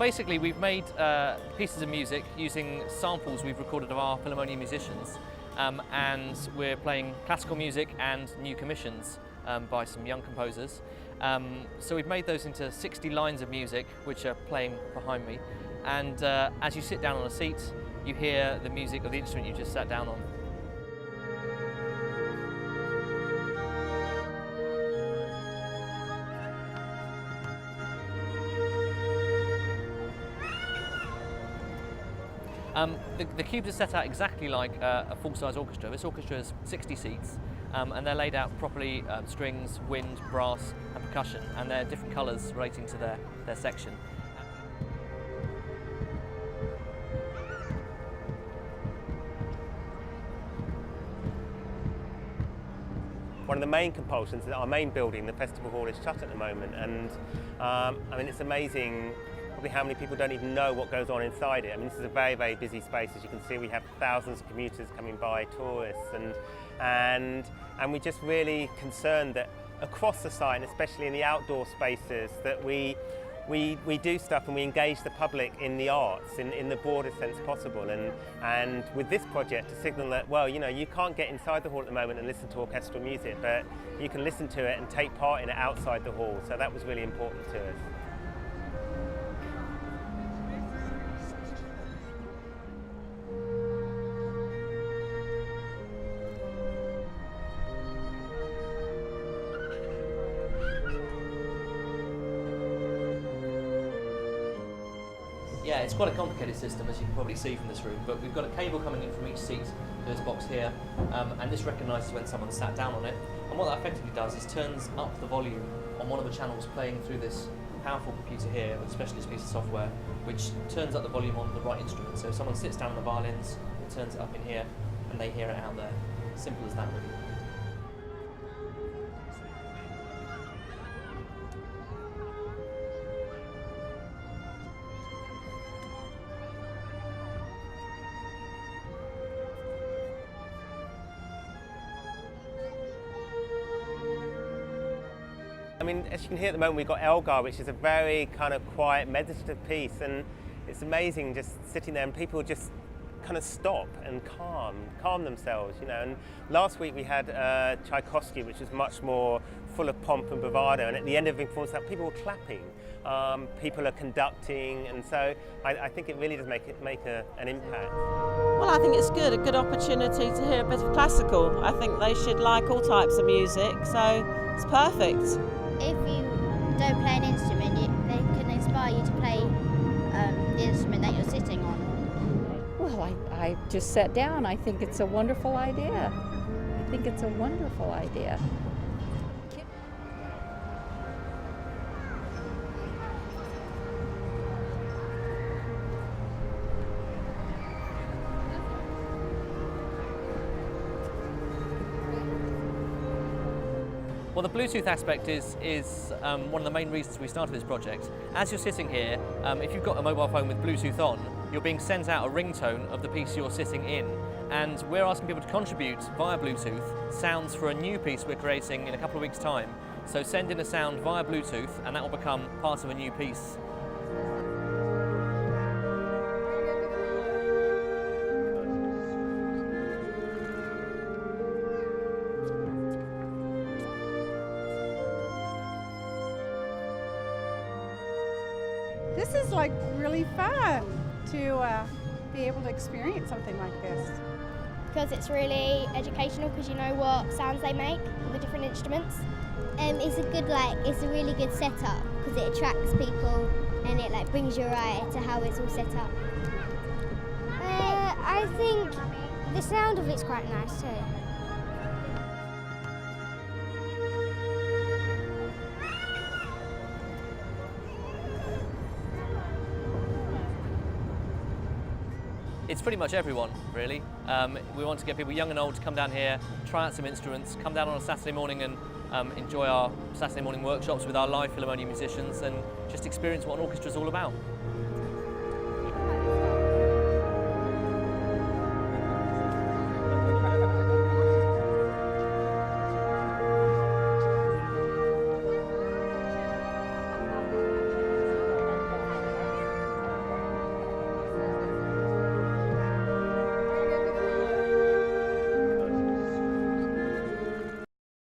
basically we've made pieces of music using samples we've recorded of our philharmonia musicians, and we're playing classical music and new commissions by some young composers. So we've made those into 60 lines of music which are playing behind me, and as you sit down on a seat you hear the music of the instrument you just sat down on. The cubes are set out exactly like a full-size orchestra. This orchestra has 60 seats, and they're laid out properly, strings, wind, brass and percussion, and they're different colours relating to their section. One of the main compulsions is that our main building, the festival hall, is shut at the moment, and I mean, it's amazing probably how many people don't even know what goes on inside it. I mean, this is a very, very busy space. As you can see, we have thousands of commuters coming by, tourists, and we're just really concerned that across the site, and especially in the outdoor spaces, that we do stuff and we engage the public in the arts in the broadest sense possible, and with this project to signal that, well, you know, you can't get inside the hall at the moment and listen to orchestral music, but you can listen to it and take part in it outside the hall. So that was really important to us. Yeah, it's quite a complicated system, as you can probably see from this room, but we've got a cable coming in from each seat to this box here, and this recognises when someone sat down on it, and what that effectively does is turns up the volume on one of the channels playing through this powerful computer here with a specialist piece of software, which turns up the volume on the right instrument. So if someone sits down on the violins, it turns it up in here, and they hear it out there. Simple as that, really. I mean, as you can hear at the moment, we've got Elgar, which is a very kind of quiet, meditative piece, and it's amazing just sitting there and people just kind of stop and calm themselves, you know. And last week we had Tchaikovsky, which was much more full of pomp and bravado, and at the end of the performance, people were clapping, people are conducting, and so I think it really does make an impact. Well, I think it's good, a good opportunity to hear a bit of classical. I think they should like all types of music, so it's perfect. If you don't play an instrument, they can inspire you to play the instrument that you're sitting on. Well, I just sat down. I think it's a wonderful idea. I think it's a wonderful idea. Well, the Bluetooth aspect is one of the main reasons we started this project. As you're sitting here, if you've got a mobile phone with Bluetooth on, you're being sent out a ringtone of the piece you're sitting in. And we're asking people to contribute via Bluetooth sounds for a new piece we're creating in a couple of weeks' time. So send in a sound via Bluetooth and that will become part of a new piece. This is like really fun to be able to experience something like this. Because it's really educational, because you know what sounds they make with the different instruments. It's a really good setup because it attracts people and it brings your eye to how it's all set up. I think the sound of it's quite nice too. It's pretty much everyone, really. We want to get people young and old to come down here, try out some instruments, come down on a Saturday morning and enjoy our Saturday morning workshops with our live philharmonia musicians and just experience what an orchestra is all about.